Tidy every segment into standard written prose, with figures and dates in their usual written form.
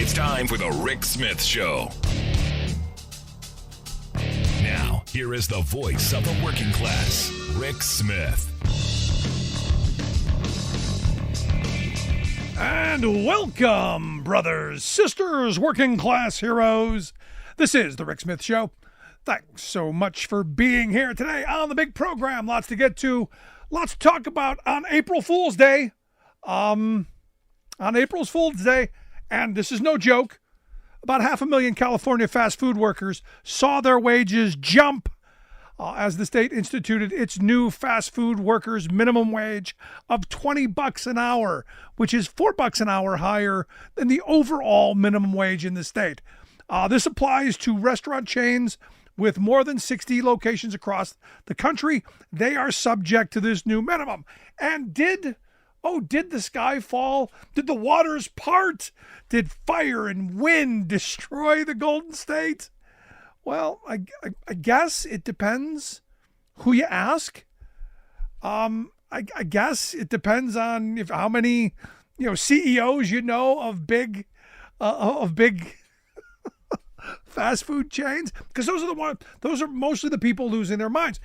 It's time for the Rick Smith Show. Now, here is the voice of the working class, Rick Smith. And welcome, brothers, sisters, working class heroes. This is the Rick Smith Show. Thanks so much for being here today on the big program. Lots to get to, lots to talk about on April Fool's Day. On April Fool's Day, and this is no joke, about 500,000 California fast food workers saw their wages jump as the state instituted its new fast food workers minimum wage of $20 an hour, which is $4 an hour higher than the overall minimum wage in the state. This applies to restaurant chains with more than 60 locations across the country. They are subject to this new minimum. And did the sky fall? Did the waters part? Did fire and wind destroy the Golden State? Well, I guess it depends who you ask. I guess it depends on how many CEOs of big fast food chains, because those are mostly the people losing their minds.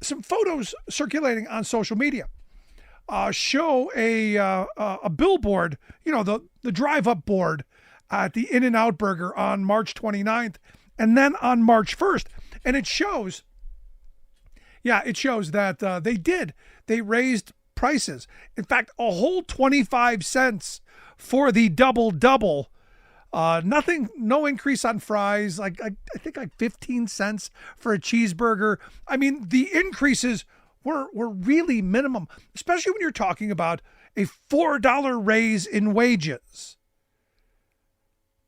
Some photos circulating on social media show a billboard, the drive-up board at the In-N-Out Burger on March 29th and then on March 1st. And it shows that they raised prices. In fact, a whole 25 cents for the double. No increase on fries. I think 15 cents for a cheeseburger. I mean, the increases were really minimum, especially when you're talking about a $4 raise in wages.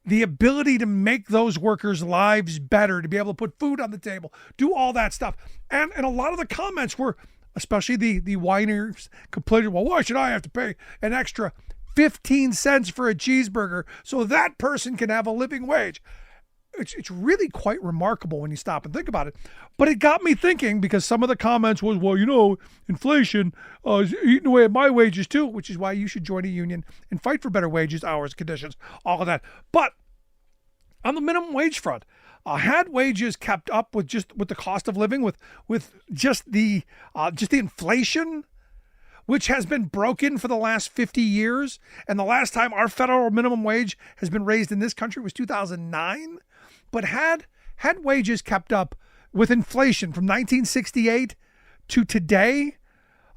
The ability to make those workers' lives better, to be able to put food on the table, do all that stuff. And a lot of the comments were, especially the whiners, complaining, well, why should I have to pay an extra 15 cents for a cheeseburger so that person can have a living wage? It's really quite remarkable when you stop and think about it. But it got me thinking, because some of the comments was, well, inflation is eating away at my wages too, which is why you should join a union and fight for better wages, hours, conditions, all of that. But on the minimum wage front, had wages kept up with the cost of living, with just the inflation, which has been broken for the last 50 years. And the last time our federal minimum wage has been raised in this country was 2009. But had wages kept up with inflation from 1968 to today,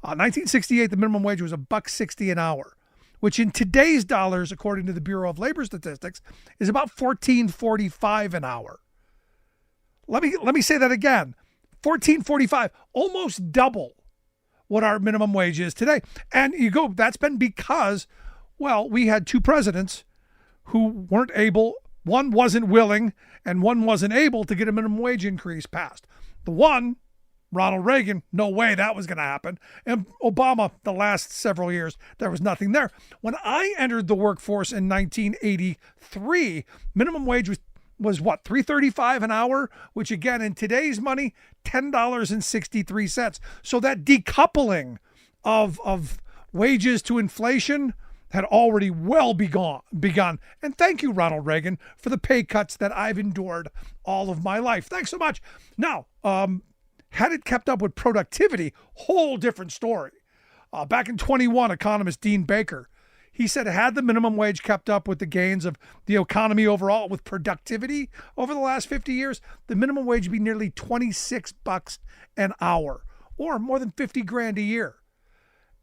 1968, the minimum wage was $1.60 an hour, which in today's dollars, according to the Bureau of Labor Statistics, is about $14.45 an hour. Let me say that again. $14.45, almost double what our minimum wage is today. And that's been because, well, we had two presidents who weren't able, one wasn't willing and one wasn't able to get a minimum wage increase passed. The one, Ronald Reagan, no way that was going to happen. And Obama, the last several years, there was nothing there. When I entered the workforce in 1983, minimum wage was what, $3.35 an hour, which again, in today's money, $10.63. So that decoupling of wages to inflation had already well begun. And thank you, Ronald Reagan, for the pay cuts that I've endured all of my life. Thanks so much. Now, had it kept up with productivity, whole different story. Back in 21, economist Dean Baker, he said, had the minimum wage kept up with the gains of the economy overall, with productivity over the last 50 years, the minimum wage would be nearly $26 an hour, or more than $50,000 a year.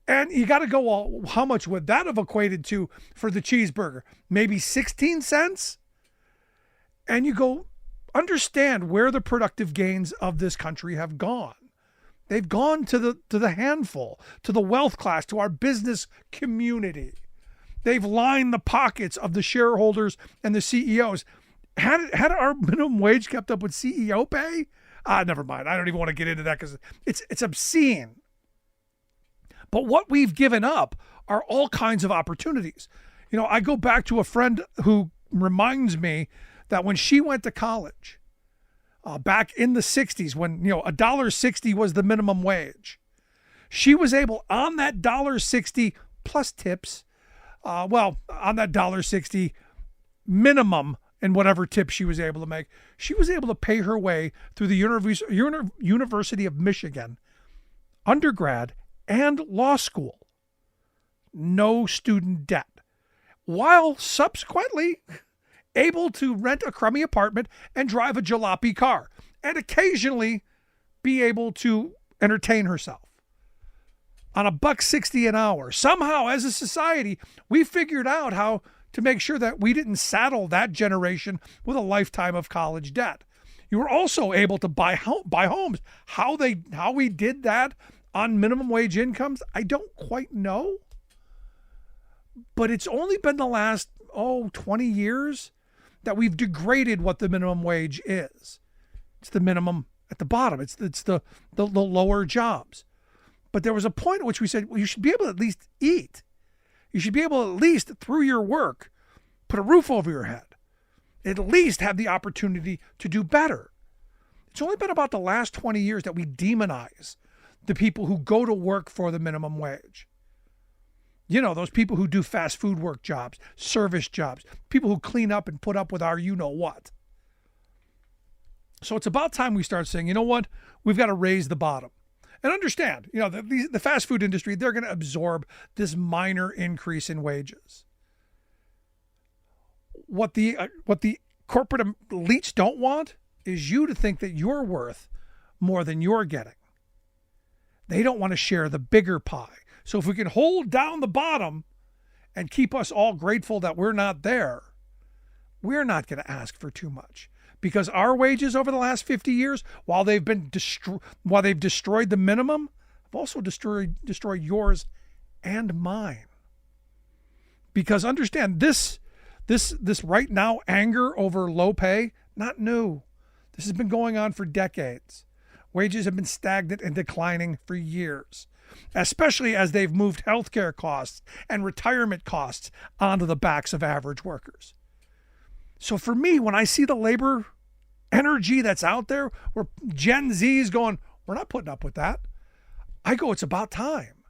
And you got to go, well, how much would that have equated to for the cheeseburger? Maybe 16 cents? And you go, understand where the productive gains of this country have gone. They've gone to the handful, to the wealth class, to our business community. They've lined the pockets of the shareholders and the CEOs. Had our minimum wage kept up with CEO pay? Never mind. I don't even want to get into that because it's obscene. But what we've given up are all kinds of opportunities. I go back to a friend who reminds me that when she went to college, back in the 60s, when $1.60 was the minimum wage, she was able, on that $1.60 plus tips, on that $1.60, minimum and whatever tips she was able to make. She was able to pay her way through the University of Michigan, undergrad and law school. No student debt, while subsequently able to rent a crummy apartment and drive a jalopy car, and occasionally be able to entertain herself on $1.60 an hour. Somehow, as a society, we figured out how to make sure that we didn't saddle that generation with a lifetime of college debt. You were also able to buy homes. How we did that on minimum wage incomes, I don't quite know. But it's only been the last 20 years that we've degraded what the minimum wage is. It's the minimum at the bottom. It's the lower jobs. But there was a point at which we said, well, you should be able to at least eat. You should be able to at least, through your work, put a roof over your head. At least have the opportunity to do better. It's only been about the last 20 years that we demonize the people who go to work for the minimum wage. You know, those people who do fast food work jobs, service jobs, people who clean up and put up with our you-know-what. So it's about time we start saying, you know what? We've got to raise the bottom. And understand, you know, the fast food industry, they're going to absorb this minor increase in wages. What the corporate elites don't want is you to think that you're worth more than you're getting. They don't want to share the bigger pie. So if we can hold down the bottom and keep us all grateful that we're not there, we're not going to ask for too much. Because our wages over the last 50 years, while they've destroyed the minimum, have also destroyed yours and mine. Because understand, this right now anger over low pay, not new. This has been going on for decades. Wages have been stagnant and declining for years, especially as they've moved healthcare costs and retirement costs onto the backs of average workers. So for me, when I see the labor energy that's out there where Gen Z is going, we're not putting up with that, I go, it's about time.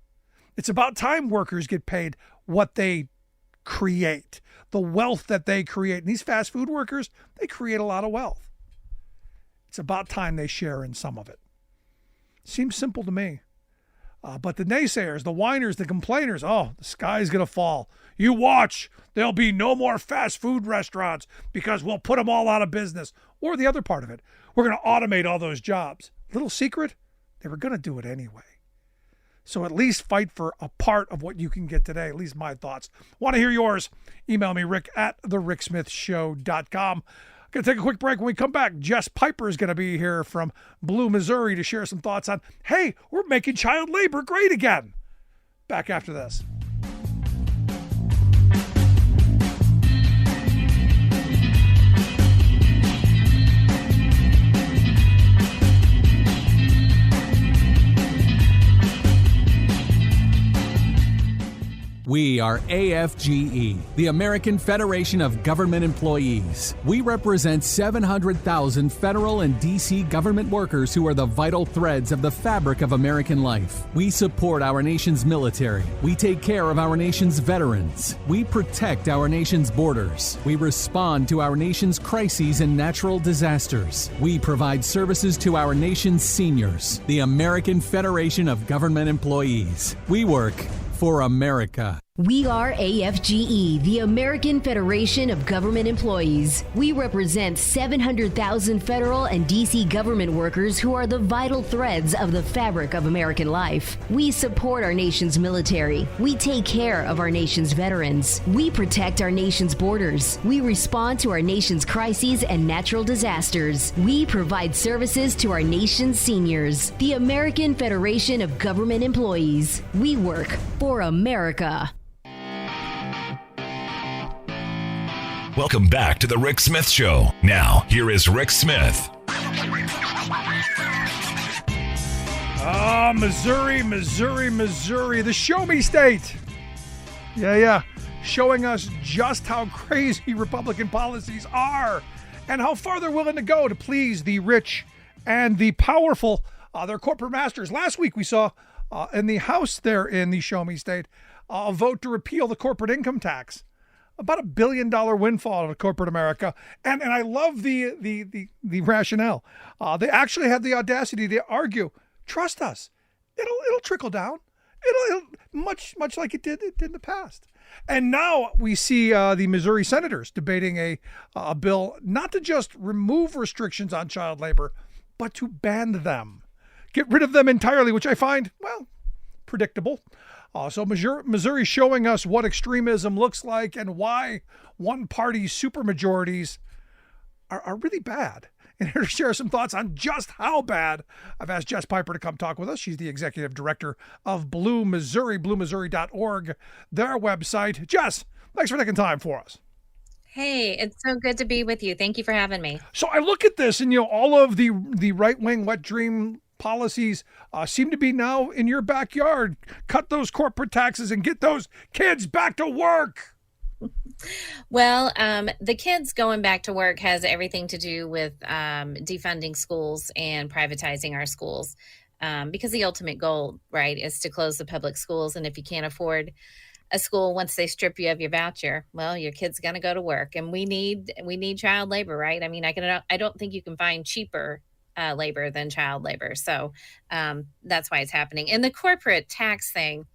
It's about time workers get paid what they create, the wealth that they create. And these fast food workers, they create a lot of wealth. It's about time they share in some of it. Seems simple to me. But the naysayers, the whiners, the complainers, the sky's going to fall. You watch. There'll be no more fast food restaurants because we'll put them all out of business. Or the other part of it, we're going to automate all those jobs. Little secret, they were going to do it anyway. So at least fight for a part of what you can get today. At least my thoughts. Want to hear yours? Email me, rick@thericksmithshow.com. Going to take a quick break. When we come back, Jess Piper is going to be here from Blue, Missouri to share some thoughts on, hey, we're making child labor great again. Back after this. We are AFGE, the American Federation of Government Employees. We represent 700,000 federal and D.C. government workers who are the vital threads of the fabric of American life. We support our nation's military. We take care of our nation's veterans. We protect our nation's borders. We respond to our nation's crises and natural disasters. We provide services to our nation's seniors. The American Federation of Government Employees. We work for America. We are AFGE, the American Federation of Government Employees. We represent 700,000 federal and D.C. government workers who are the vital threads of the fabric of American life. We support our nation's military. We take care of our nation's veterans. We protect our nation's borders. We respond to our nation's crises and natural disasters. We provide services to our nation's seniors. The American Federation of Government Employees. We work for America. Welcome back to The Rick Smith Show. Now, here is Rick Smith. Missouri, the show me state. Yeah. Showing us just how crazy Republican policies are and how far they're willing to go to please the rich and the powerful, their corporate masters. Last week we saw in the House there in the show me state a vote to repeal the corporate income tax. about $1 billion windfall to corporate America. And I love the rationale. They actually had the audacity to argue, trust us, it'll trickle down. It'll much like it did in the past. And now we see the Missouri senators debating a bill not to just remove restrictions on child labor, but to ban them, get rid of them entirely, which I find, well, predictable. So Missouri showing us what extremism looks like and why one-party supermajorities are really bad. And here to share some thoughts on just how bad, I've asked Jess Piper to come talk with us. She's the executive director of Blue Missouri, bluemissouri.org, their website. Jess, thanks for taking time for us. Hey, it's so good to be with you. Thank you for having me. So I look at this and, all of the right-wing wet dream policies seem to be now in your backyard. Cut those corporate taxes and get those kids back to work. Well, the kids going back to work has everything to do with defunding schools and privatizing our schools, because the ultimate goal, right, is to close the public schools. And if you can't afford a school once they strip you of your voucher, well, your kid's going to go to work. And we need child labor, right? I mean, I don't think you can find cheaper labor than child labor. So that's why it's happening. And the corporate tax thing,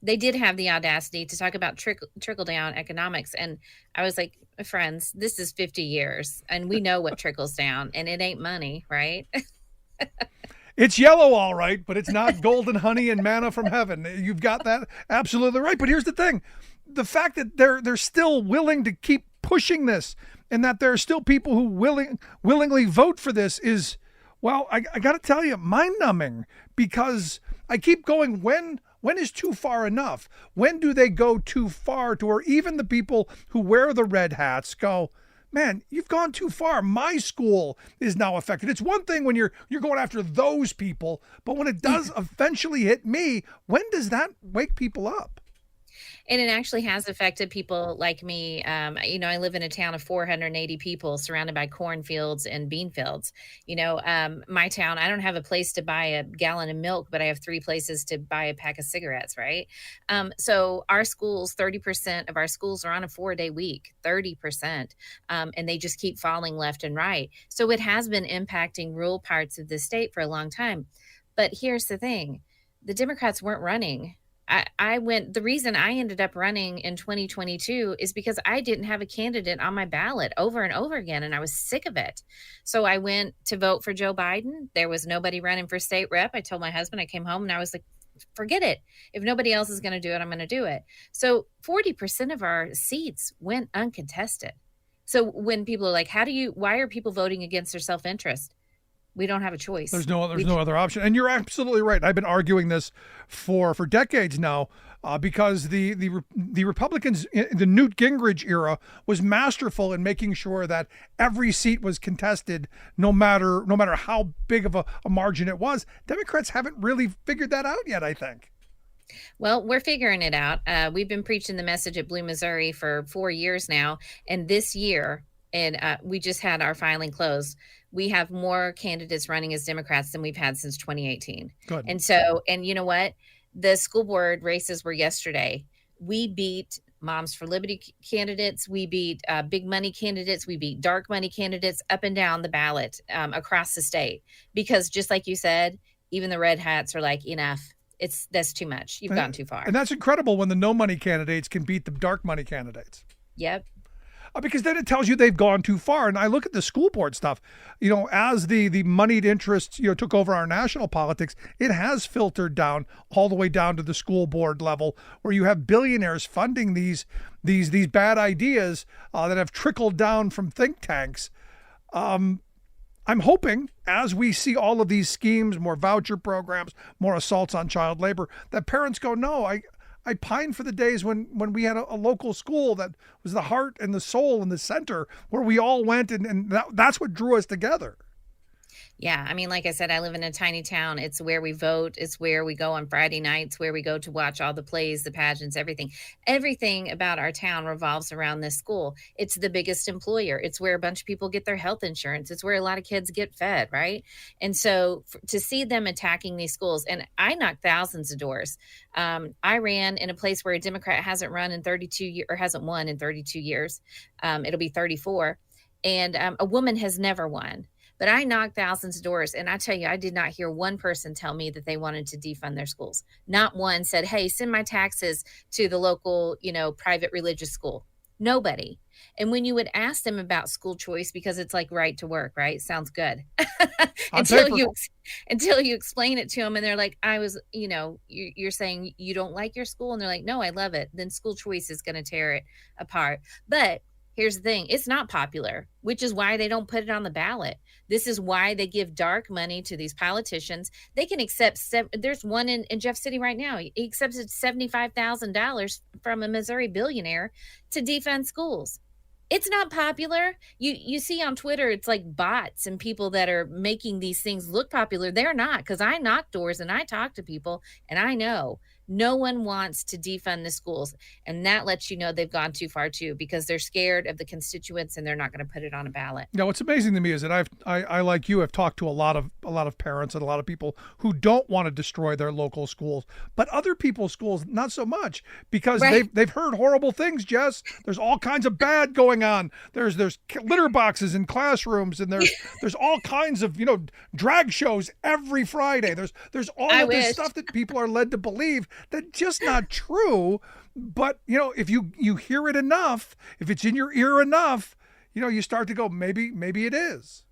they did have the audacity to talk about trickle down economics. And I was like, friends, this is 50 years and we know what trickles down, and it ain't money, right? It's yellow, all right, but it's not golden honey and manna from heaven. You've got that absolutely right. But here's the thing. The fact that they're still willing to keep pushing this, and that there are still people who willingly vote for this is, well, I got to tell you, mind-numbing, because I keep going, when is too far enough? When do they go too far to where even the people who wear the red hats go, man, you've gone too far. My school is now affected. It's one thing when you're going after those people, but when it does eventually hit me, when does that wake people up? And it actually has affected people like me. I live in a town of 480 people surrounded by cornfields and bean fields. My town, I don't have a place to buy a gallon of milk, but I have 3 places to buy a pack of cigarettes, right? So our schools, 30% of our schools are on a 4-day week, 30%. And they just keep falling left and right. So it has been impacting rural parts of the state for a long time. But here's the thing. The Democrats weren't running. The reason I ended up running in 2022 is because I didn't have a candidate on my ballot over and over again, and I was sick of it. So I went to vote for Joe Biden. There was nobody running for state rep. I told my husband, I came home and I was like, forget it. If nobody else is going to do it, I'm going to do it. So 40% of our seats went uncontested. So when people are like, why are people voting against their self-interest? We don't have a choice. There's no other option. And you're absolutely right. I've been arguing this for decades now, because the Republicans in the Newt Gingrich era was masterful in making sure that every seat was contested, no matter how big of a margin it was. Democrats haven't really figured that out yet, I think. Well, we're figuring it out. We've been preaching the message at Blue Missouri for 4 years now. And this year, we just had our filing close, we have more candidates running as Democrats than we've had since 2018. Good. And you know what? The school board races were yesterday. We beat Moms for Liberty candidates. We beat big money candidates. We beat dark money candidates up and down the ballot across the state. Because just like you said, even the red hats are like, enough. That's too much. You've gone too far. And that's incredible when the no money candidates can beat the dark money candidates. Yep. Because then it tells you they've gone too far. And I look at the school board stuff, as the moneyed interests, took over our national politics, it has filtered down all the way down to the school board level, where you have billionaires funding these bad ideas that have trickled down from think tanks. I'm hoping, as we see all of these schemes, more voucher programs, more assaults on child labor, that parents go, no, I pine for the days when we had a local school that was the heart and the soul and the center, where we all went, and that's what drew us together. Yeah, I mean, like I said, I live in a tiny town. It's where we vote. It's where we go on Friday nights, where we go to watch all the plays, the pageants, everything. Everything about our town revolves around this school. It's the biggest employer. It's where a bunch of people get their health insurance. It's where a lot of kids get fed, right? And so to see them attacking these schools, and I knocked thousands of doors. I ran in a place where a Democrat hasn't run in 32 years, or hasn't won in 32 years. It'll be 34. And a woman has never won. But I knocked thousands of doors, and I tell you, I did not hear one person tell me that they wanted to defund their schools. Not one said, hey, send my taxes to the local, private religious school. Nobody. And when you would ask them about school choice, because it's like right to work, right? Sounds good. until you explain it to them, and they're like, you're saying you don't like your school? And they're like, no, I love it. Then school choice is going to tear it apart. But here's the thing. It's not popular, which is why they don't put it on the ballot. This is why they give dark money to these politicians. They can accept, there's one in Jeff City right now. He accepted $75,000 from a Missouri billionaire to defund schools. It's not popular. You see on Twitter, it's like bots and people that are making these things look popular. They're not, because I knock doors and I talk to people, and I know no one wants to defund the schools. And that lets you know they've gone too far too, because they're scared of the constituents and they're not going to put it on a ballot. Now, what's amazing to me is that I like you have talked to a lot of parents and a lot of people who don't want to destroy their local schools, but other people's schools not so much, because Right. they've heard horrible things, Jess. There's all kinds of bad going on. There's litter boxes in classrooms, and there's all kinds of drag shows every Friday. There's all of this stuff that people are led to believe that's just not true. But if you hear it enough, if it's in your ear enough, you start to go, maybe it is.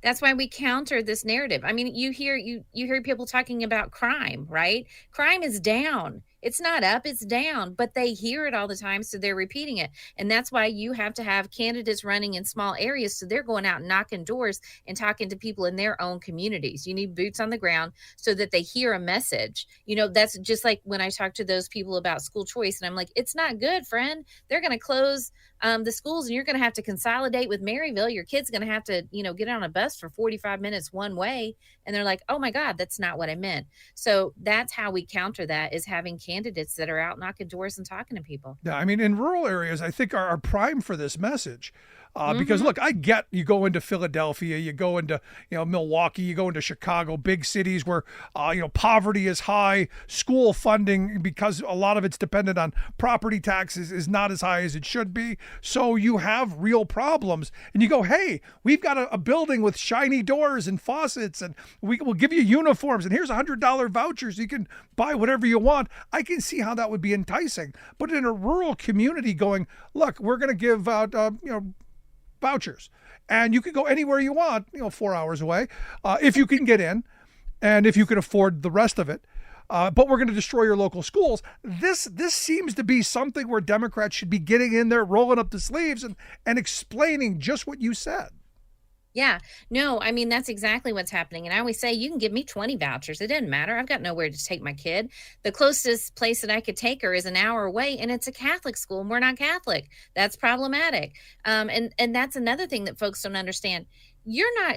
That's why we counter this narrative. I mean, you hear people talking about crime, right? Crime is down. It's not up, it's down, but they hear it all the time, so they're repeating it. And that's why you have to have candidates running in small areas, so they're going out and knocking doors and talking to people in their own communities. You need boots on the ground so that they hear a message. That's just like when I talk to those people about school choice, and I'm like, it's not good, friend. They're going to close the schools, and you're going to have to consolidate with Maryville. Your kid's going to have to, get on a bus for 45 minutes one way. And they're like, oh my God, that's not what I meant. So that's how we counter that, is having candidates that are out knocking doors and talking to people. Yeah, I mean, in rural areas, I think are prime for this message. Because look, I get you go into Philadelphia, you go into Milwaukee, you go into Chicago, big cities where poverty is high, school funding, because a lot of it's dependent on property taxes, is not as high as it should be. So you have real problems, and you go, hey, we've got a building with shiny doors and faucets, and we will give you uniforms, and here's $100 vouchers, you can buy whatever you want. I can see how that would be enticing. But in a rural community, going, look, we're going to give out vouchers, and you can go anywhere you want, 4 hours away, if you can get in, and if you can afford the rest of it. But we're going to destroy your local schools. This seems to be something where Democrats should be getting in there, rolling up the sleeves, and explaining just what you said. Yeah, no, I mean, that's exactly what's happening. And I always say, you can give me 20 vouchers. It doesn't matter. I've got nowhere to take my kid. The closest place that I could take her is an hour away, and it's a Catholic school, and we're not Catholic. That's problematic. And that's another thing that folks don't understand.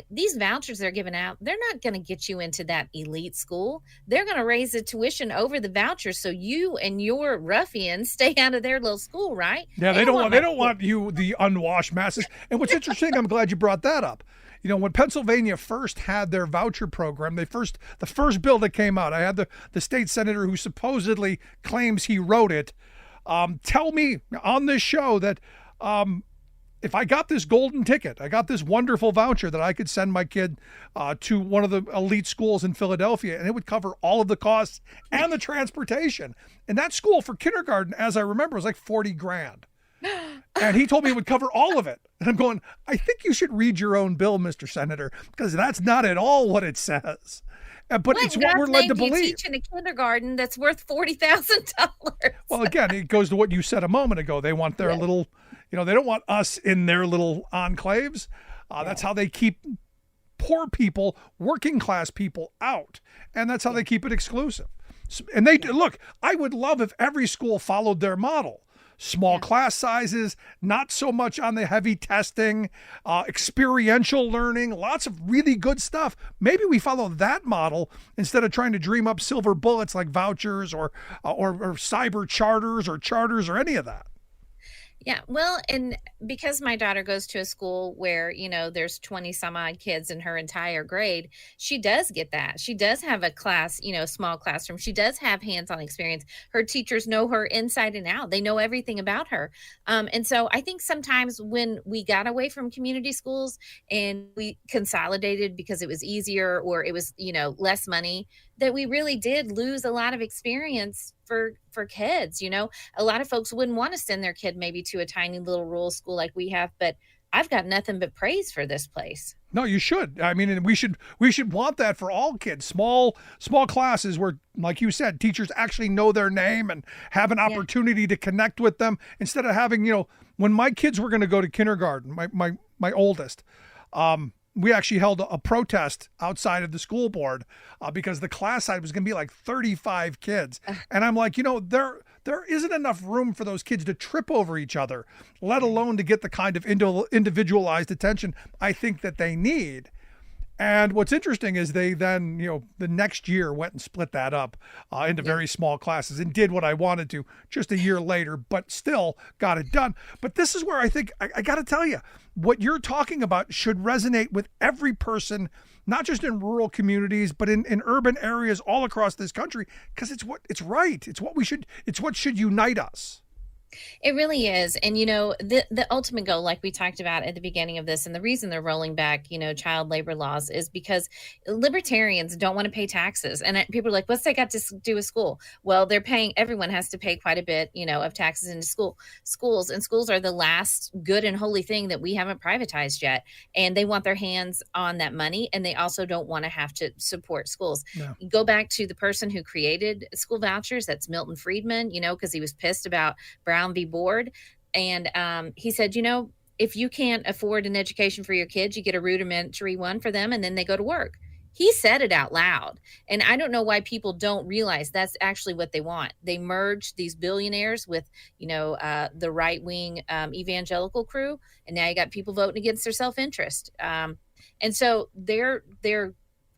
These vouchers they're giving out, they're not going to get you into that elite school. They're going to raise the tuition over the vouchers, so you and your ruffians stay out of their little school, right? Yeah, they don't want you, the unwashed masses. And what's interesting, I'm glad you brought that up. When Pennsylvania first had their voucher program, the first bill that came out, I had the state senator who supposedly claims he wrote it, tell me on this show that if I got this golden ticket, I got this wonderful voucher that I could send my kid to one of the elite schools in Philadelphia, and it would cover all of the costs and the transportation. And that school for kindergarten, as I remember, was like $40,000. And he told me it would cover all of it. And I'm going, I think you should read your own bill, Mr. Senator, because that's not at all what it says. But it's what we're led to believe. You teach in a kindergarten that's worth $40,000. Well, again, it goes to what you said a moment ago. They want their little, they don't want us in their little enclaves. That's how they keep poor people, working class people out. And that's how they keep it exclusive. And look, I would love if every school followed their model. small class sizes, not so much on the heavy testing, experiential learning, lots of really good stuff. Maybe we follow that model instead of trying to dream up silver bullets like vouchers or cyber charters or any of that. Yeah, well, and because my daughter goes to a school where, there's 20 some odd kids in her entire grade, she does get that. She does have a class, small classroom. She does have hands-on experience. Her teachers know her inside and out. They know everything about her. And so I think sometimes when we got away from community schools and we consolidated because it was easier or it was, less money, that we really did lose a lot of experience for kids. A lot of folks wouldn't want to send their kid maybe to a tiny little rural school like we have, but I've got nothing but praise for this place. No, you should. I mean, and we should want that for all kids. Small classes where, like you said, teachers actually know their name and have an opportunity to connect with them instead of having, when my kids were going to go to kindergarten, my oldest, we actually held a protest outside of the school board because the class size was going to be like 35 kids. And I'm like, there isn't enough room for those kids to trip over each other, let alone to get the kind of individualized attention I think that they need. And what's interesting is they then, the next year went and split that up into very small classes and did what I wanted to just a year later, but still got it done. But this is where I think I got to tell you, what you're talking about should resonate with every person, not just in rural communities, but in urban areas all across this country, because it's right. It's what should unite us. It really is. And, the ultimate goal, like we talked about at the beginning of this, and the reason they're rolling back, child labor laws is because libertarians don't want to pay taxes. And people are like, what's that got to do with school? Well, everyone has to pay quite a bit, of taxes into schools. And schools are the last good and holy thing that we haven't privatized yet. And they want their hands on that money. And they also don't want to have to support schools. No. Go back to the person who created school vouchers. That's Milton Friedman, because he was pissed about Brown v. Board. And he said, if you can't afford an education for your kids, you get a rudimentary one for them and then they go to work. He said it out loud. And I don't know why people don't realize that's actually what they want. They merge these billionaires with, the right wing evangelical crew. And now you got people voting against their self-interest. And so their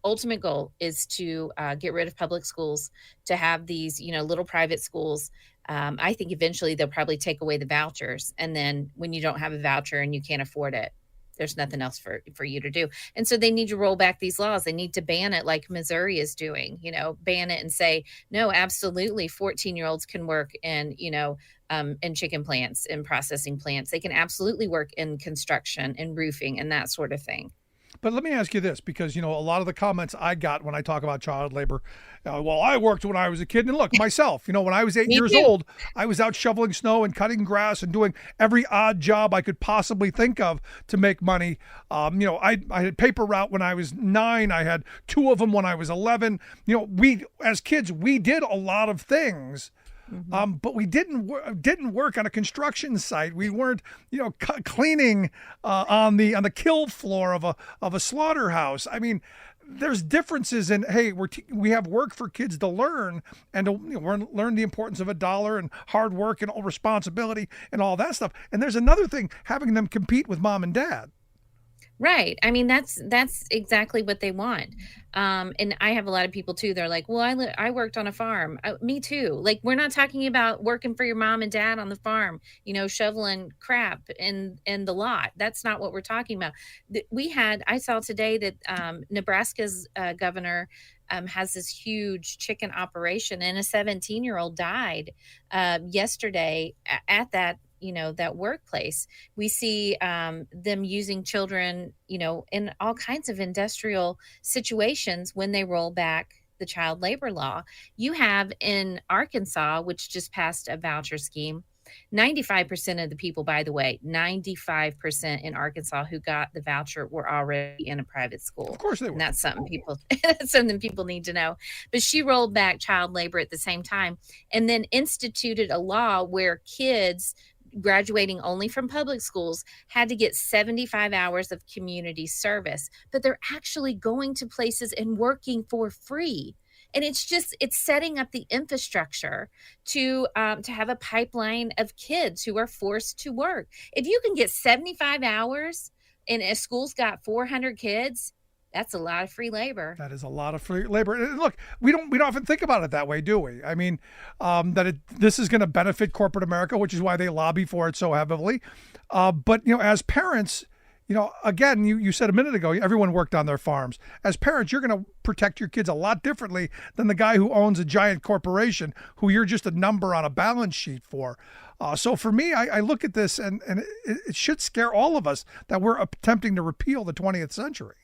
ultimate goal is to get rid of public schools, to have these, little private schools. I think eventually they'll probably take away the vouchers. And then when you don't have a voucher and you can't afford it, there's nothing else for you to do. And so they need to roll back these laws. They need to ban it like Missouri is doing, ban it and say, no, absolutely. 14-year-olds can work in chicken plants and processing plants. They can absolutely work in construction and roofing and that sort of thing. But let me ask you this, because, a lot of the comments I got when I talk about child labor, well, I worked when I was a kid. And look, myself, when I was 8 years old, I was out shoveling snow and cutting grass and doing every odd job I could possibly think of to make money. I had paper route when I was 9. I had 2 of them when I was 11. We, as kids, we did a lot of things. Mm-hmm. But we didn't work on a construction site. We weren't, cleaning on the kill floor of a slaughterhouse. I mean, there's differences in, hey, we have work for kids to learn and to learn the importance of a dollar and hard work and responsibility and all that stuff. And there's another thing, having them compete with mom and dad. Right. I mean, that's exactly what they want. And I have a lot of people too. They're like, well, I worked on a farm. Me too. Like, we're not talking about working for your mom and dad on the farm, shoveling crap in the lot. That's not what we're talking about. I saw today that Nebraska's governor has this huge chicken operation, and a 17-year-old died yesterday at that workplace. We see them using children, in all kinds of industrial situations when they roll back the child labor law. You have in Arkansas, which just passed a voucher scheme, 95% of the people, by the way, 95% in Arkansas who got the voucher were already in a private school. Of course they were. And that's something people need to know. But she rolled back child labor at the same time and then instituted a law where kids graduating only from public schools had to get 75 hours of community service, but they're actually going to places and working for free. And it's setting up the infrastructure to have a pipeline of kids who are forced to work. If you can get 75 hours and a school's got 400 kids, that's a lot of free labor. That is a lot of free labor. And look, we don't often think about it that way, do we? I mean, this is going to benefit corporate America, which is why they lobby for it so heavily. But as parents, again, you said a minute ago, everyone worked on their farms. As parents, you're going to protect your kids a lot differently than the guy who owns a giant corporation who you're just a number on a balance sheet for. So for me, I look at this and it should scare all of us that we're attempting to repeal the 20th century.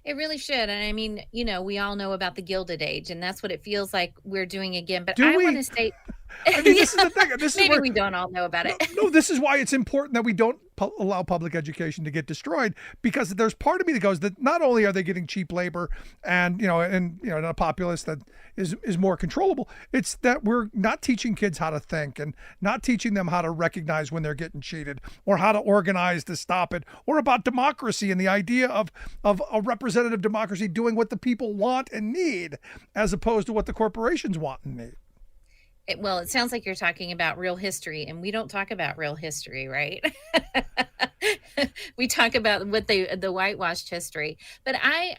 It really should. And I mean, we all know about the Gilded Age, and that's what it feels like we're doing again. But I want to say, I mean, this is the thing. Maybe we don't all know about it. No, this is why it's important that we don't allow public education to get destroyed, because there's part of me that goes that not only are they getting cheap labor and a populace that is more controllable, it's that we're not teaching kids how to think and not teaching them how to recognize when they're getting cheated or how to organize to stop it, or about democracy and the idea of a representative democracy doing what the people want and need as opposed to what the corporations want and need. Well, it sounds like you're talking about real history, and we don't talk about real history, right? We talk about what the whitewashed history. But I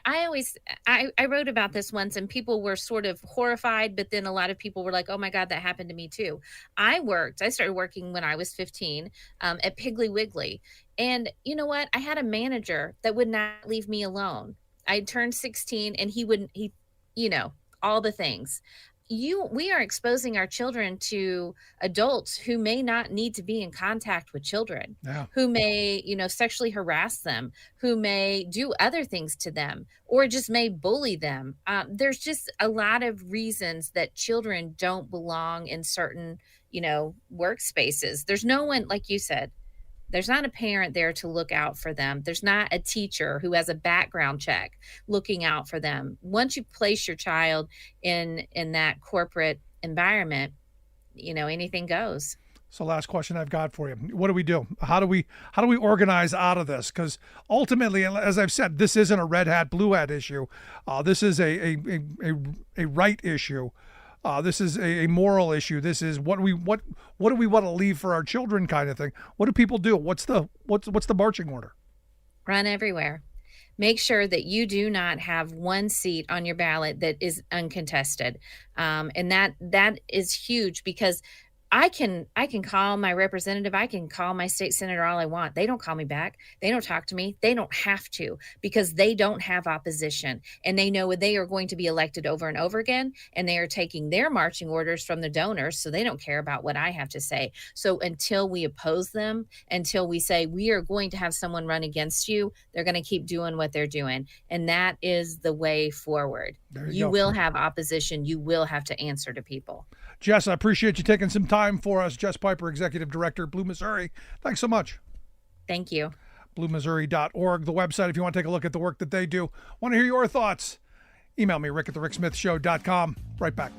wrote about this once, and people were sort of horrified, but then a lot of people were like, oh my God, that happened to me too. I started working when I was 15 at Piggly Wiggly. And you know what? I had a manager that would not leave me alone. I turned 16 and he all the things. We are exposing our children to adults who may not need to be in contact with children, who may, sexually harass them, who may do other things to them, or just may bully them. There's just a lot of reasons that children don't belong in certain, workspaces. There's no one, like you said, there's not a parent there to look out for them. There's not a teacher who has a background check looking out for them. Once you place your child in that corporate environment, anything goes. So last question I've got for you. What do we do? How do we organize out of this? Because ultimately, as I've said, this isn't a red hat, blue hat issue. This is a right issue. This is a moral issue. This is what do we want to leave for our children, kind of thing. What do people do? What's the marching order? Run everywhere. Make sure that you do not have one seat on your ballot that is uncontested, and that is huge, because I can call my representative. I can call my state senator all I want. They don't call me back. They don't talk to me. They don't have to, because they don't have opposition, and they know they are going to be elected over and over again, and they are taking their marching orders from the donors. So they don't care about what I have to say. So until we oppose them, until we say we are going to have someone run against you, they're going to keep doing what they're doing. And that is the way forward. You will have opposition. You will have to answer to people. Jess, I appreciate you taking some time for us. Jess Piper, Executive Director, Blue Missouri. Thanks so much. Thank you. BlueMissouri.org, the website, if you want to take a look at the work that they do. Want to hear your thoughts? Email me, rick@thericksmithshow.com. Right back.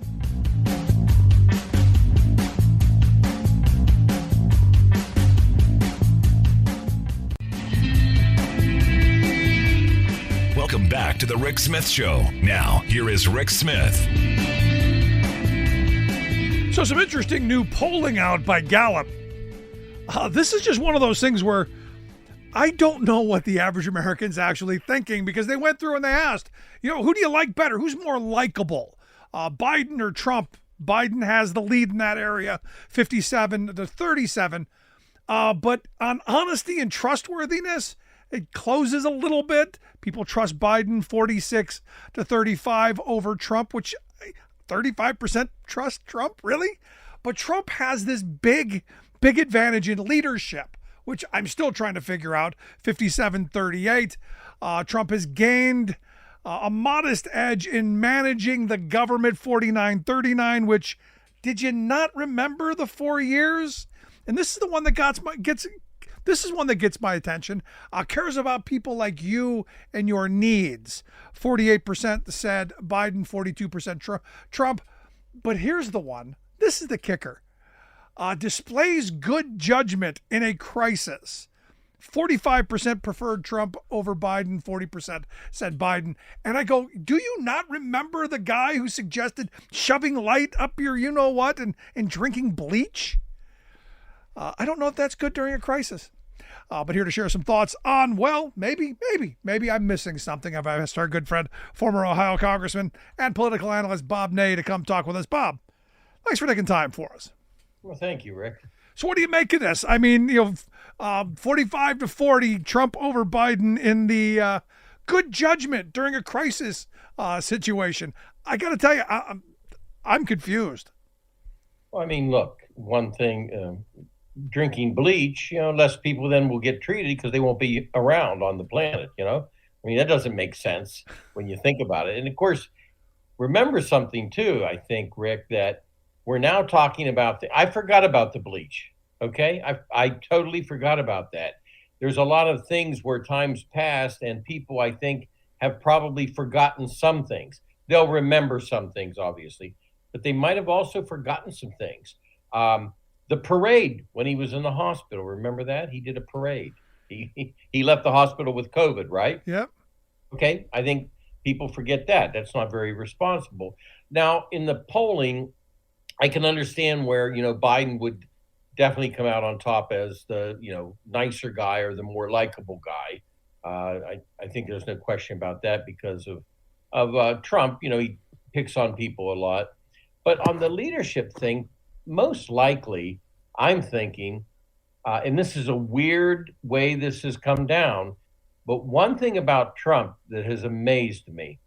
Welcome back to the Rick Smith Show. Now, here is Rick Smith. So some interesting new polling out by Gallup. This is just one of those things where I don't know what the average American's actually thinking, because they went through and they asked, who do you like better? Who's more likable, Biden or Trump? Biden has the lead in that area, 57 to 37. But on honesty and trustworthiness, it closes a little bit. People trust Biden 46 to 35 over Trump, which 35% trust Trump, really? But Trump has this big advantage in leadership, which I'm still trying to figure out, 57-38. Trump has gained a modest edge in managing the government, 49-39, which, did you not remember the 4 years? And this is the one that this is one that gets my attention. Cares about people like you and your needs. 48% said Biden, 42% Trump. But here's the one. This is the kicker. Displays good judgment in a crisis. 45% preferred Trump over Biden, 40% said Biden. And I go, do you not remember the guy who suggested shoving light up your you-know-what and drinking bleach? I don't know if that's good during a crisis. But here to share some thoughts on, well, maybe I'm missing something. I've asked our good friend, former Ohio Congressman and political analyst Bob Ney to come talk with us. Bob, thanks for taking time for us. Well, thank you, Rick. So what do you make of this? I mean, 45-40, Trump over Biden in the good judgment during a crisis situation. I got to tell you, I'm confused. Well, I mean, look, one thing, drinking bleach, less people then will get treated because they won't be around on the planet, I mean, that doesn't make sense when you think about it. And of course, remember something too, I think, Rick, that we're now talking about I forgot about the bleach. Okay. I totally forgot about that. There's a lot of things where time's passed and people, I think, have probably forgotten some things. They'll remember some things, obviously, but they might have also forgotten some things. The parade when he was in the hospital, remember that? He did a parade. He left the hospital with COVID, right? Yep. Okay. I think people forget that. That's not very responsible. Now, in the polling, I can understand where, Biden would definitely come out on top as the, nicer guy or the more likable guy. I think there's no question about that because of Trump. He picks on people a lot. But on the leadership thing, most likely, I'm thinking, and this is a weird way this has come down, but one thing about Trump that has amazed me,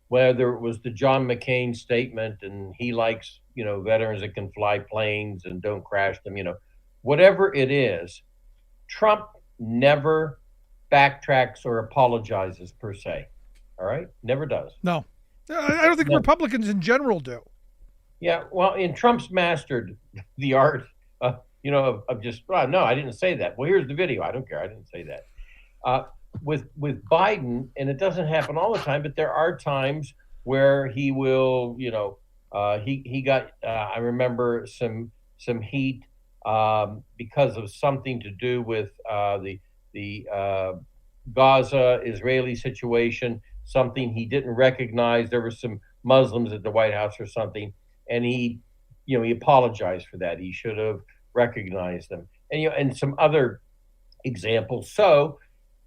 whether it was the John McCain statement and he likes, veterans that can fly planes and don't crash them, whatever it is, Trump never backtracks or apologizes per se. All right? Never does. No. I don't think Republicans in general do. Yeah, well, and Trump's mastered the art, of just, no, I didn't say that. Well, here's the video. I don't care. I didn't say that. With Biden, and it doesn't happen all the time, but there are times where he will, he got, I remember some heat because of something to do with the Gaza-Israeli situation, something he didn't recognize. There were some Muslims at the White House or something, and he apologized for that. He should have recognized them, and some other examples. So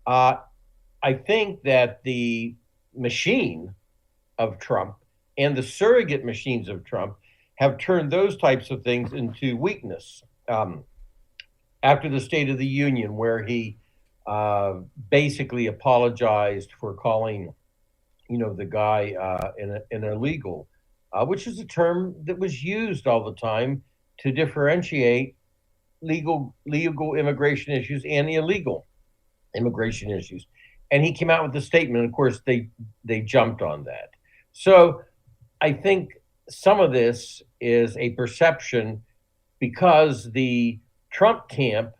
I think that the machine of Trump and the surrogate machines of Trump have turned those types of things into weakness. After the State of the Union, where he basically apologized for calling, the guy an illegal, which is a term that was used all the time to differentiate legal immigration issues and illegal immigration issues. And he came out with a statement. Of course, they jumped on that. So I think some of this is a perception because the Trump camp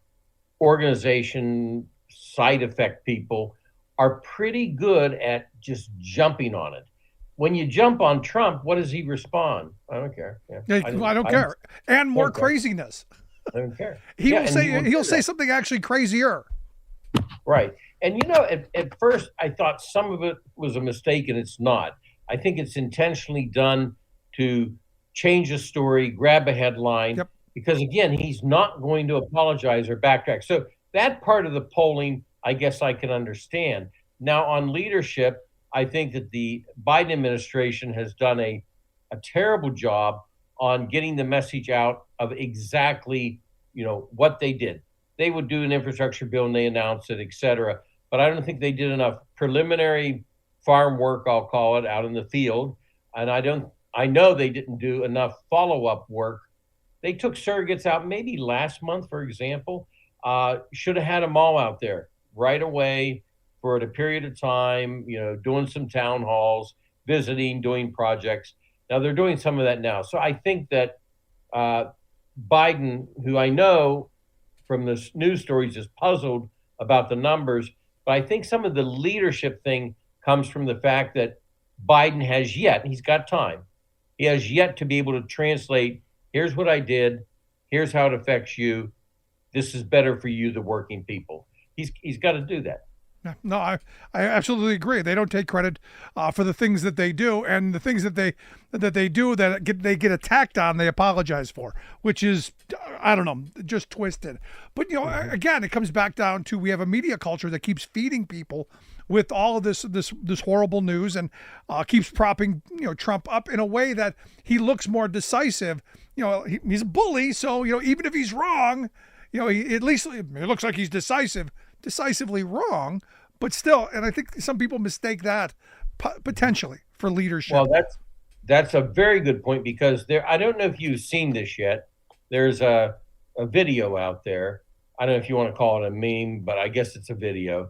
organization side effect people are pretty good at just jumping on it. When you jump on Trump, what does he respond? I don't care. Yeah, I don't care. And more craziness. I don't care. He'll say something actually crazier. Right. And at first I thought some of it was a mistake, and it's not. I think it's intentionally done to change a story, grab a headline, because again, he's not going to apologize or backtrack. So that part of the polling, I guess I can understand. Now on leadership, I think that the Biden administration has done a terrible job on getting the message out of exactly, what they did. They would do an infrastructure bill and they announced it, et cetera. But I don't think they did enough preliminary farm work, I'll call it, out in the field. And I know they didn't do enough follow-up work. They took surrogates out maybe last month, for example. Should have had them all out there right away for a period of time, doing some town halls, visiting, doing projects. Now they're doing some of that now. So I think that Biden, who I know from the news stories is puzzled about the numbers, but I think some of the leadership thing comes from the fact that Biden he's got time. He has yet to be able to translate, here's what I did, here's how it affects you, this is better for you, the working people. He's got to do that. No, I absolutely agree. They don't take credit for the things that they do, and the things that they do that they get attacked on, they apologize for, which is, I don't know, just twisted. But again, it comes back down to we have a media culture that keeps feeding people with all of this horrible news and keeps propping Trump up in a way that he looks more decisive. He's a bully, so even if he's wrong, at least it looks like he's decisively wrong, but still, and I think some people mistake that potentially for leadership. Well, that's a very good point, because I don't know if you've seen this yet. There's a video out there. I don't know if you want to call it a meme, but I guess it's a video.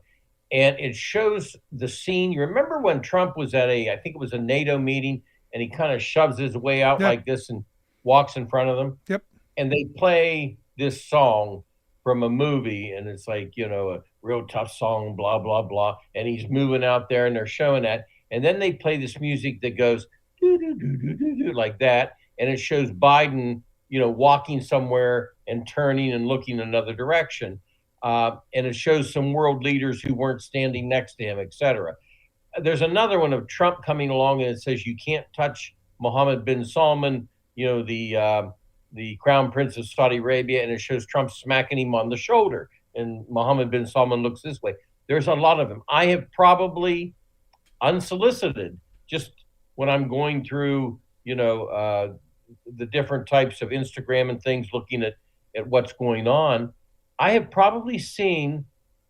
And it shows the scene. You remember when Trump was at I think it was a NATO meeting, and he kind of shoves his way out like this and walks in front of them? Yep. And they play this song from a movie, and it's like, a real tough song, blah, blah, blah. And he's moving out there, and they're showing that. And then they play this music that goes doo, doo, doo, doo, doo, doo, like that. And it shows Biden, walking somewhere and turning and looking another direction. And it shows some world leaders who weren't standing next to him, et cetera. There's another one of Trump coming along, and it says, you can't touch Mohammed bin Salman, the Crown Prince of Saudi Arabia, and it shows Trump smacking him on the shoulder, and Mohammed bin Salman looks this way. There's a lot of them. I have probably unsolicited, just when I'm going through, the different types of Instagram and things, looking at what's going on, I have probably seen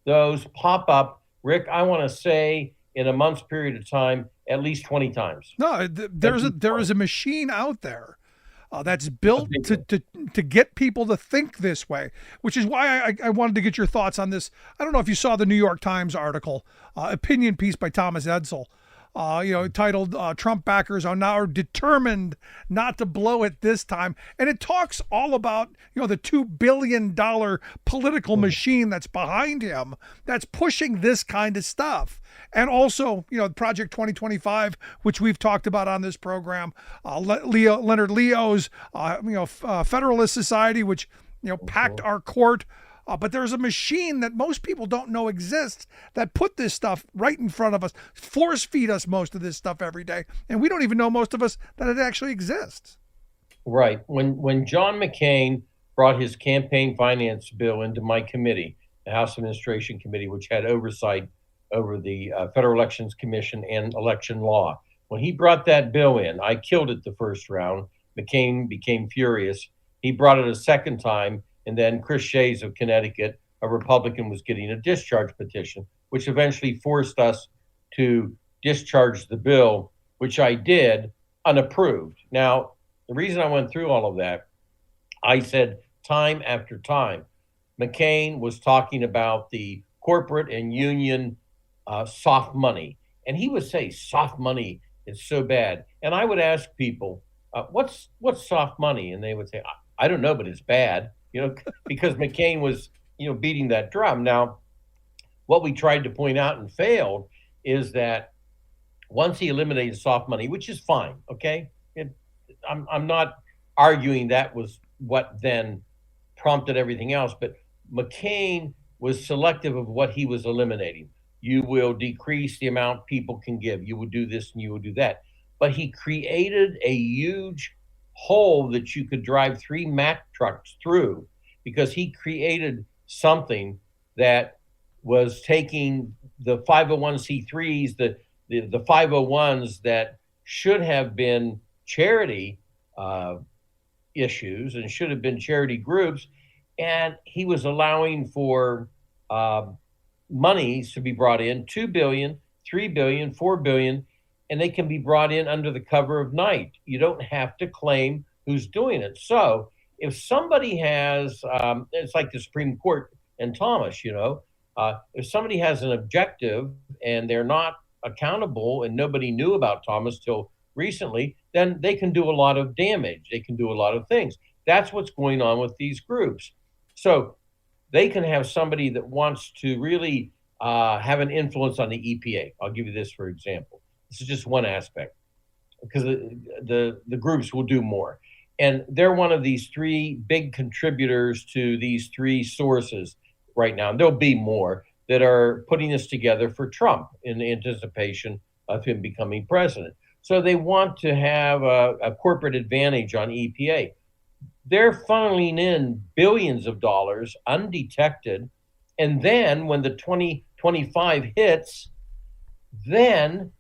those pop up, Rick, I want to say in a month's period of time, at least 20 times. No, there is a machine out there that's built to get people to think this way, which is why I wanted to get your thoughts on this. I don't know if you saw the New York Times article, opinion piece by Thomas Edsall, titled Trump backers are now determined not to blow it this time. And it talks all about, the $2 billion political machine that's behind him, that's pushing this kind of stuff. And also, Project 2025, which we've talked about on this program, Leonard Leo's, Federalist Society, which, packed our court. But there's a machine that most people don't know exists that put this stuff right in front of us, force feed us most of this stuff every day. And we don't even know, most of us, that it actually exists. Right. When John McCain brought his campaign finance bill into my committee, the House Administration Committee, which had oversight over the Federal Elections Commission and election law, when he brought that bill in, I killed it the first round. McCain became furious. He brought it a second time. And then Chris Shays of Connecticut, a Republican, was getting a discharge petition, which eventually forced us to discharge the bill, which I did, unapproved. Now, the reason I went through all of that, I said time after time, McCain was talking about the corporate and union soft money. And he would say, soft money is so bad. And I would ask people, what's soft money? And they would say, I don't know, but it's bad. Because McCain was, beating that drum. Now, what we tried to point out and failed is that once he eliminated soft money, which is fine, okay? I'm not arguing that was what then prompted everything else, but McCain was selective of what he was eliminating. You will decrease the amount people can give. You will do this and you will do that. But he created a huge hole that you could drive 3 Mack trucks through, because he created something that was taking the 501c3s, the 501s that should have been charity issues and should have been charity groups, and he was allowing for monies to be brought in, $2 billion, $3 billion, $4 billion, and they can be brought in under the cover of night. You don't have to claim who's doing it. So if somebody has, it's like the Supreme Court and Thomas, if somebody has an objective and they're not accountable and nobody knew about Thomas till recently, then they can do a lot of damage. They can do a lot of things. That's what's going on with these groups. So they can have somebody that wants to really have an influence on the EPA. I'll give you this, for example. This is just one aspect, because the groups will do more. And they're one of these 3 big contributors to these 3 sources. right now, and there'll be more, that are putting this together for Trump in anticipation of him becoming president. So they want to have a corporate advantage on EPA. They're funneling in billions of dollars undetected. And then when the 2025 hits, then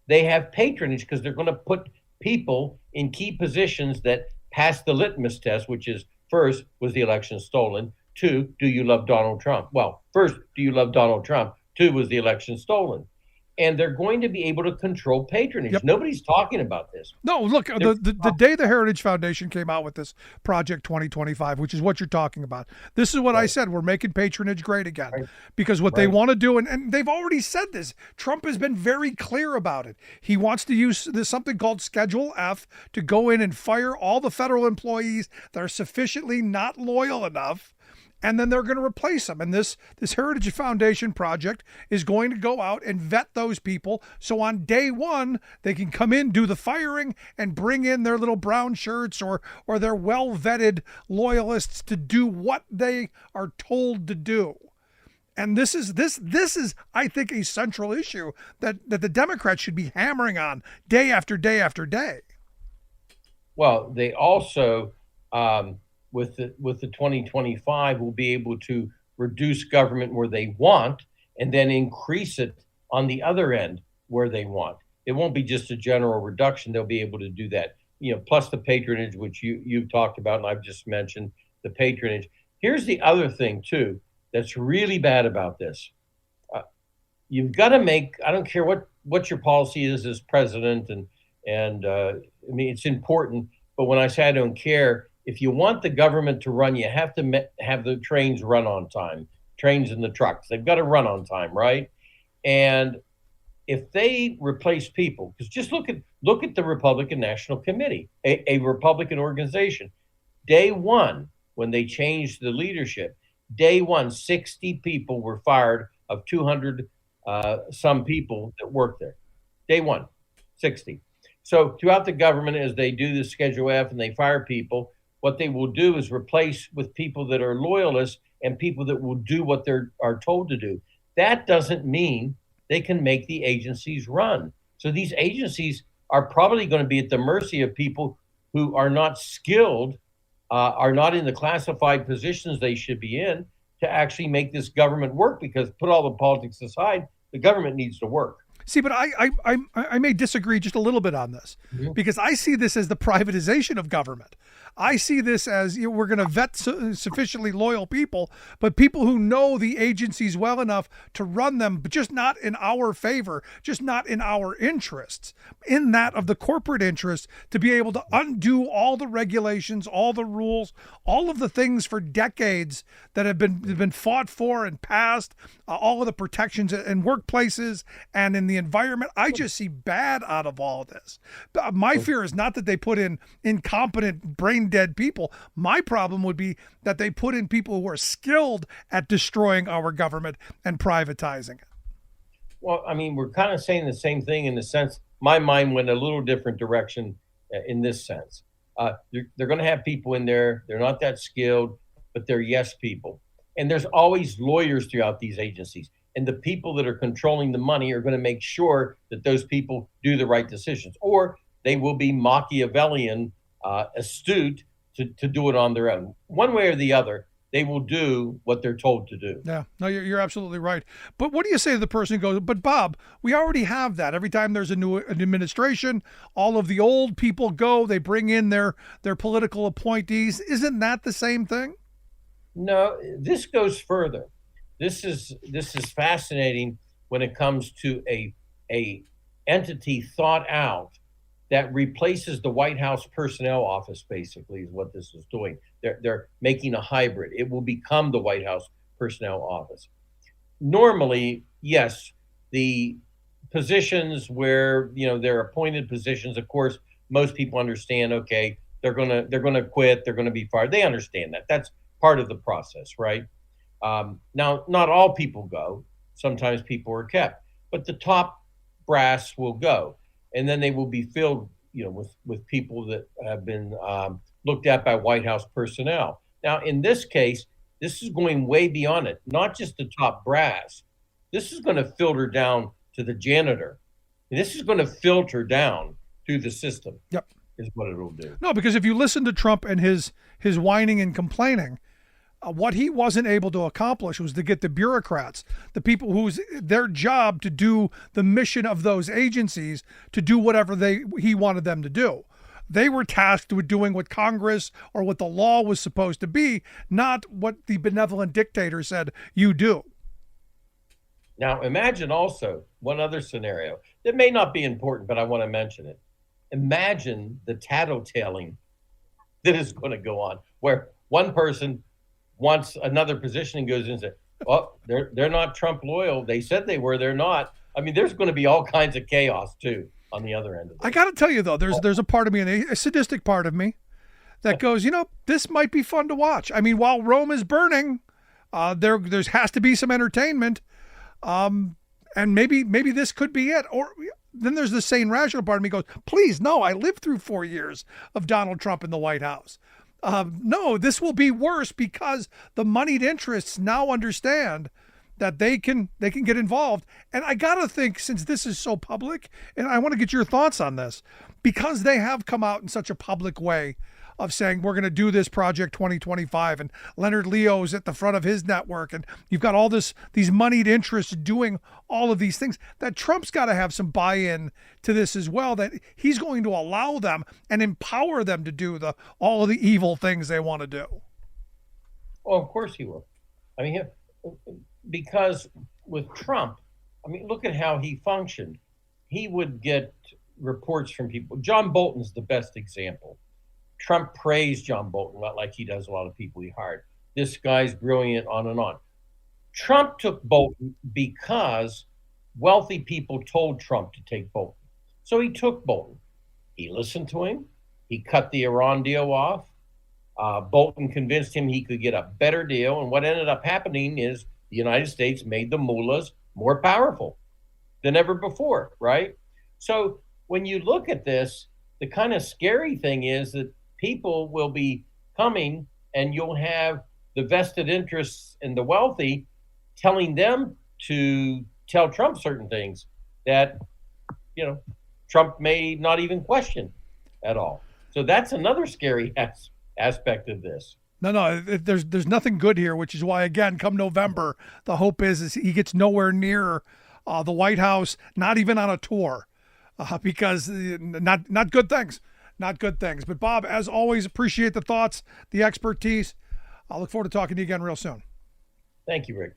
they have patronage because they're going to put people in key positions that pass the litmus test, which is, first, was the election stolen? 2, do you love Donald Trump? Well, first, do you love Donald Trump? 2, was the election stolen? And they're going to be able to control patronage. Yep. Nobody's talking about this. No, look, the day the Heritage Foundation came out with this Project 2025, which is what you're talking about, this is what I said. We're making patronage great again. Right. Because what they want to do, and they've already said this, Trump has been very clear about it. He wants to use something called Schedule F to go in and fire all the federal employees that are sufficiently not loyal enough, and then they're going to replace them. And this Heritage Foundation project is going to go out and vet those people. So on day one, they can come in, do the firing, and bring in their little brown shirts or their well-vetted loyalists to do what they are told to do. And this is, I think, a central issue that the Democrats should be hammering on day after day after day. Well, they also, with the 2025, will be able to reduce government where they want and then increase it on the other end where they want. It won't be just a general reduction. They'll be able to do that, plus the patronage, which you've talked about, and I've just mentioned the patronage. Here's the other thing, too, that's really bad about this. You've got to make, I don't care what your policy is as president, and I mean, it's important, but when I say I don't care, if you want the government to run, you have to have the trains run on time, trains and the trucks. They've got to run on time, right? And if they replace people, because just look at the Republican National Committee, a Republican organization. Day one, when they changed the leadership, day one, 60 people were fired of 200 some people that work there. Day one, 60. So throughout the government, as they do the Schedule F and they fire people, what they will do is replace with people that are loyalists and people that will do what they are told to do. That doesn't mean they can make the agencies run. So these agencies are probably going to be at the mercy of people who are not skilled, are not in the classified positions they should be in to actually make this government work, because put all the politics aside, the government needs to work. See, but I may disagree just a little bit on this, because I see this as the privatization of government. I see this as we're going to vet sufficiently loyal people, but people who know the agencies well enough to run them, but just not in our favor, just not in our interests, in that of the corporate interest, to be able to undo all the regulations, all the rules, all of the things for decades that have been fought for and passed, all of the protections in workplaces and in the environment. I just see bad out of all of this. My fear is not that they put in incompetent, brain-dead people. My problem would be that they put in people who are skilled at destroying our government and privatizing it. Well, I mean, we're kind of saying the same thing in the sense, my mind went a little different direction in this sense. They're going to have people in there. They're not that skilled, but they're yes people. And there's always lawyers throughout these agencies. And the people that are controlling the money are going to make sure that those people do the right decisions, or they will be Machiavellian, astute to do it on their own. One way or the other, they will do what they're told to do. Yeah, no, you're absolutely right. But what do you say to the person who goes, but Bob, we already have that. Every time there's an administration, all of the old people go, they bring in their political appointees. Isn't that the same thing? No, this goes further. This is fascinating when it comes to a entity thought out that replaces the White House Personnel Office, basically, is what this is doing. They're making a hybrid. It will become the White House Personnel Office. Normally, yes, the positions where, they're appointed positions, of course, most people understand, okay, they're gonna quit, they're gonna be fired. They understand that. That's part of the process, right? Now, not all people go. Sometimes people are kept, but the top brass will go, and then they will be filled, with people that have been looked at by White House personnel. Now, in this case, This is going way beyond it, not just the top brass. This is going to filter down to the janitor. And this is going to filter down through the system. Yep. Is what it'll do. No, because if you listen to Trump and his whining and complaining, what he wasn't able to accomplish was to get the bureaucrats, the people whose their job to do the mission of those agencies, to do whatever he wanted them to do. They were tasked with doing what Congress or what the law was supposed to be, not what the benevolent dictator said you do. Now, imagine also one other scenario that may not be important, but I want to mention it. Imagine the tattletaling that is going to go on, where one person wants another position and goes in and says, "Oh, they're not Trump loyal. They said they were. They're not." I mean, there's going to be all kinds of chaos too on the other end of it. I got to tell you though, there's a part of me, a sadistic part of me, that goes, this might be fun to watch. I mean, while Rome is burning, there has to be some entertainment, and maybe this could be it. Or then there's the sane, rational part of me goes, please, no, I lived through 4 years of Donald Trump in the White House. No, this will be worse because the moneyed interests now understand that they can get involved. And I got to think, since this is so public, and I want to get your thoughts on this, because they have come out in such a public way of saying, we're going to do this Project 2025, and Leonard Leo's at the front of his network, and you've got all these moneyed interests doing all of these things, that Trump's got to have some buy-in to this as well, that he's going to allow them and empower them to do all of the evil things they want to do. Oh, of course he will. I mean, because with Trump, I mean, look at how he functioned. He would get reports from people. John Bolton's the best example. Trump praised John Bolton, not like he does a lot of people he hired. This guy's brilliant, on and on. Trump took Bolton because wealthy people told Trump to take Bolton. So he took Bolton. He listened to him. He cut the Iran deal off. Bolton convinced him he could get a better deal. And what ended up happening is the United States made the mullahs more powerful than ever before, right? So when you look at this, the kind of scary thing is that people will be coming and you'll have the vested interests in the wealthy telling them to tell Trump certain things that, Trump may not even question at all. So that's another scary aspect of this. No, there's nothing good here, which is why, again, come November, the hope is he gets nowhere near the White House, not even on a tour, because not good things. Not good things. But Bob, as always, appreciate the thoughts, the expertise. I'll look forward to talking to you again real soon. Thank you, Rick.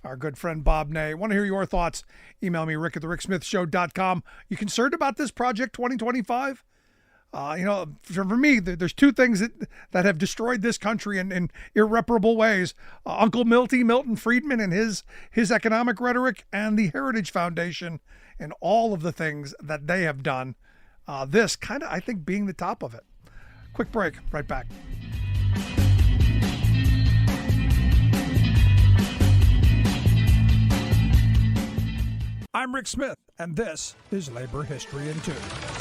Our good friend Bob Ney. Want to hear your thoughts? Email me, rick@thericksmithshow.com. You concerned about this Project 2025? For me, there's two things that have destroyed this country in irreparable ways. Uncle Milton Friedman and his economic rhetoric, and the Heritage Foundation and all of the things that they have done. This kind of, I think, being the top of it. Quick break, right back. I'm Rick Smith, and this is Labor History in 2.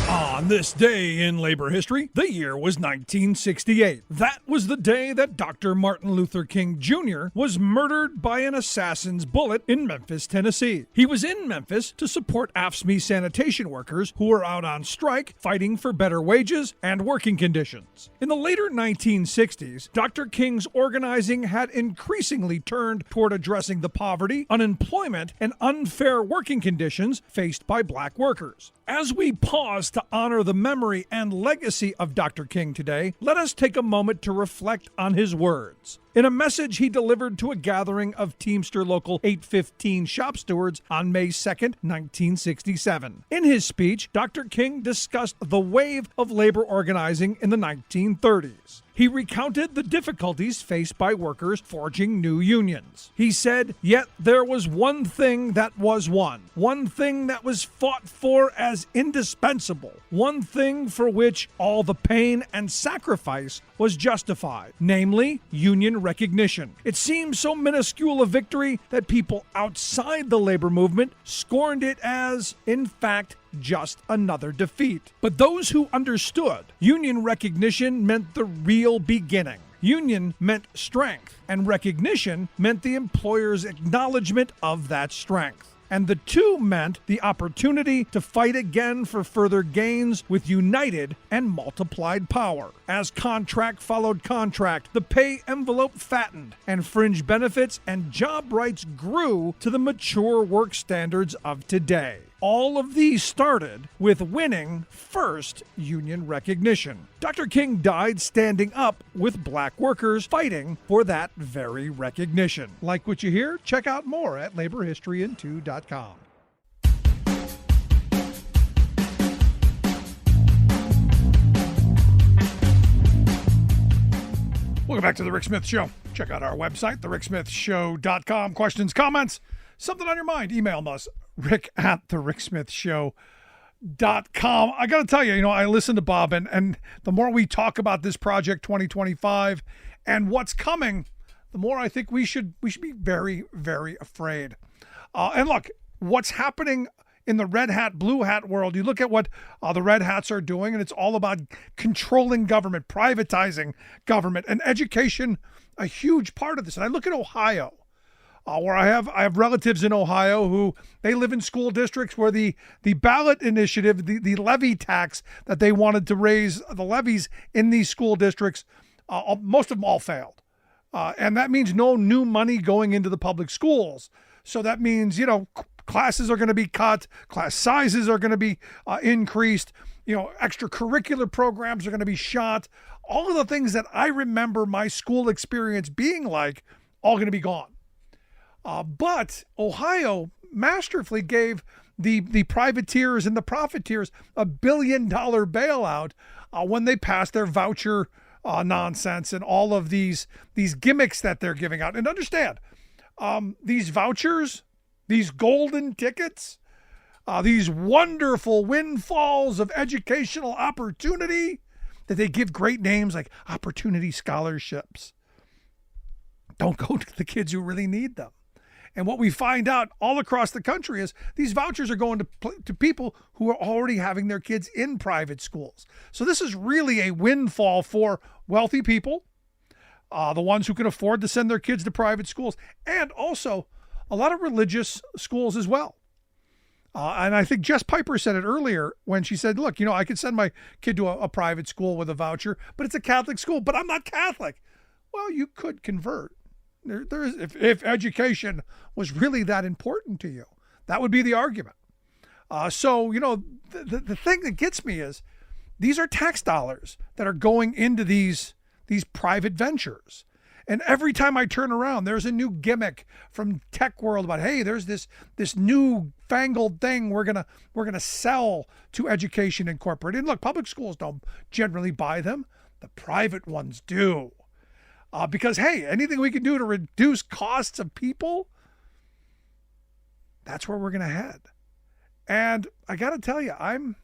On this day in labor history, the year was 1968. That was the day that Dr. Martin Luther King Jr. was murdered by an assassin's bullet in Memphis, Tennessee. He was in Memphis to support AFSCME sanitation workers who were out on strike fighting for better wages and working conditions. In the later 1960s, Dr. King's organizing had increasingly turned toward addressing the poverty, unemployment, and unfair working conditions faced by black workers. As we pause to honor the memory and legacy of Dr. King today, let us take a moment to reflect on his words. In a message he delivered to a gathering of Teamster Local 815 shop stewards on May 2nd, 1967. In his speech, Dr. King discussed the wave of labor organizing in the 1930s. He recounted the difficulties faced by workers forging new unions. He said, "Yet there was one thing that was won, one thing that was fought for as indispensable, one thing for which all the pain and sacrifice was justified, namely union recognition. It seemed so minuscule a victory that people outside the labor movement scorned it as, in fact, just another defeat. But those who understood union recognition meant the real beginning. Union meant strength, and recognition meant the employer's acknowledgement of that strength. And the two meant the opportunity to fight again for further gains with united and multiplied power. As contract followed contract, the pay envelope fattened, and fringe benefits and job rights grew to the mature work standards of today. All of these started with winning first union recognition. Dr. King died standing up with black workers fighting for that very recognition. Like what you hear? Check out more at laborhistoryin2.com. Welcome back to The Rick Smith Show. Check out our website, thericksmithshow.com. Questions, comments, something on your mind, email us, rick@thericksmithshow.com. I got to tell you, I listen to Bob, and the more we talk about this project 2025 and what's coming, the more I think we should be very, very afraid. And look, what's happening in the red hat, blue hat world, you look at what the red hats are doing, and it's all about controlling government, privatizing government, and education, a huge part of this. And I look at Ohio, where I have relatives in Ohio who they live in school districts where the ballot initiative, the levy tax that they wanted to raise the levies in these school districts, most of them all failed. And that means no new money going into the public schools. So that means, classes are going to be cut, class sizes are going to be increased, extracurricular programs are going to be shot. All of the things that I remember my school experience being like, all going to be gone. But Ohio masterfully gave the privateers and the profiteers $1 billion bailout when they passed their voucher nonsense and all of these gimmicks that they're giving out. And understand, these vouchers, these golden tickets, these wonderful windfalls of educational opportunity that they give great names like opportunity scholarships, don't go to the kids who really need them. And what we find out all across the country is these vouchers are going to people who are already having their kids in private schools. So this is really a windfall for wealthy people, the ones who can afford to send their kids to private schools, and also a lot of religious schools as well. And I think Jess Piper said it earlier when she said, look, I could send my kid to a private school with a voucher, but it's a Catholic school, but I'm not Catholic. Well, you could convert. There is, if education was really that important to you, that would be the argument. The thing that gets me is these are tax dollars that are going into these private ventures. And every time I turn around, there's a new gimmick from tech world about, hey, there's this new fangled thing we're gonna sell to education and corporate. And look, public schools don't generally buy them. The private ones do. Because, hey, anything we can do to reduce costs of people, that's where we're going to head. And I got to tell you, I'm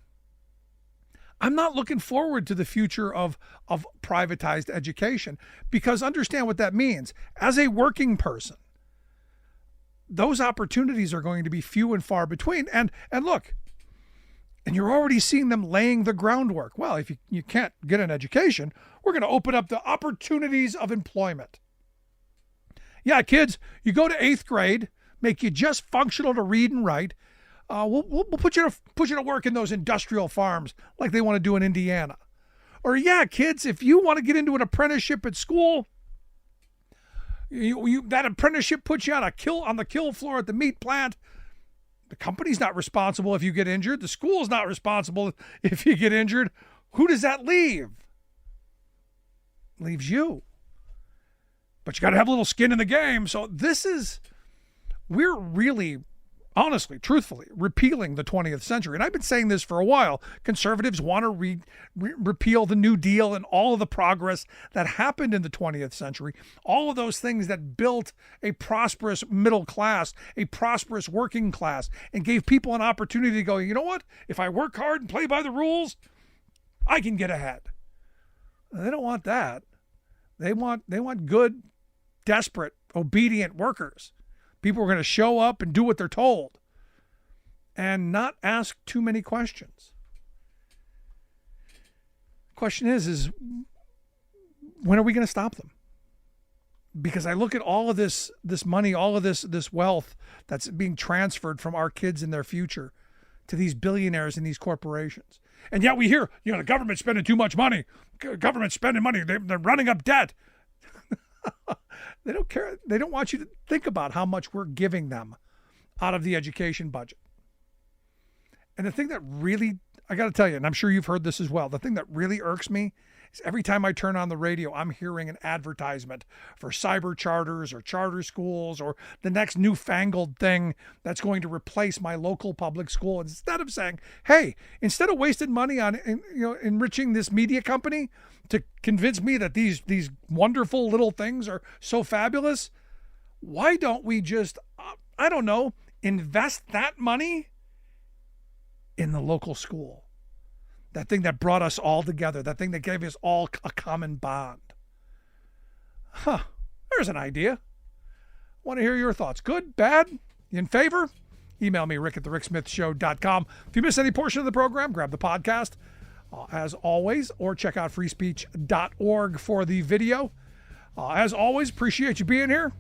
not looking forward to the future of privatized education, because understand what that means. As a working person, those opportunities are going to be few and far between. And look, and you're already seeing them laying the groundwork. Well, if you can't get an education, we're going to open up the opportunities of employment. Yeah, kids, you go to 8th grade, make you just functional to read and write. We'll put you to work in those industrial farms like they want to do in Indiana. Or yeah, kids, if you want to get into an apprenticeship at school, that apprenticeship puts you on the kill floor at the meat plant. The company's not responsible if you get injured. The school's not responsible if you get injured. Who does that leave? Leaves you. But you got to have a little skin in the game. So we're really, honestly, truthfully, repealing the 20th century. And I've been saying this for a while. Conservatives want to repeal the New Deal and all of the progress that happened in the 20th century. All of those things that built a prosperous middle class, a prosperous working class, and gave people an opportunity to go, you know what? If I work hard and play by the rules, I can get ahead. They don't want that. They want good, desperate, obedient workers. People are going to show up and do what they're told and not ask too many questions. Question is when are we going to stop them? Because I look at all of this money, all of this wealth that's being transferred from our kids and their future to these billionaires and these corporations. And yet we hear, the government's spending too much money. Government's spending money. They're running up debt. They don't care. They don't want you to think about how much we're giving them out of the education budget. And the thing that really, I got to tell you, and I'm sure you've heard this as well, the thing that really irks me is every time I turn on the radio, I'm hearing an advertisement for cyber charters or charter schools or the next newfangled thing that's going to replace my local public school. Instead of saying, hey, instead of wasting money on enriching this media company to convince me that these wonderful little things are so fabulous, why don't we just, invest that money in the local school? That thing that brought us all together, that thing that gave us all a common bond. There's an idea. Want to hear your thoughts. Good, bad, in favor? Email me, rick@thericksmithshow.com. If you miss any portion of the program, grab the podcast, as always, or check out freespeech.org for the video. As always, appreciate you being here.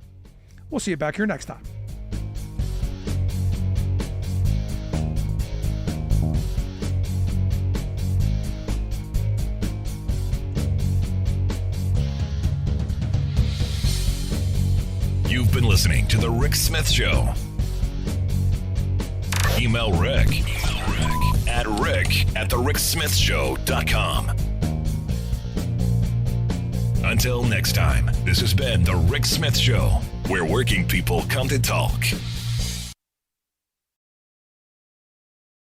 We'll see you back here next time. You've been listening to The Rick Smith Show. Email Rick at rick@thericksmithshow.com. Until next time, this has been The Rick Smith Show, where working people come to talk.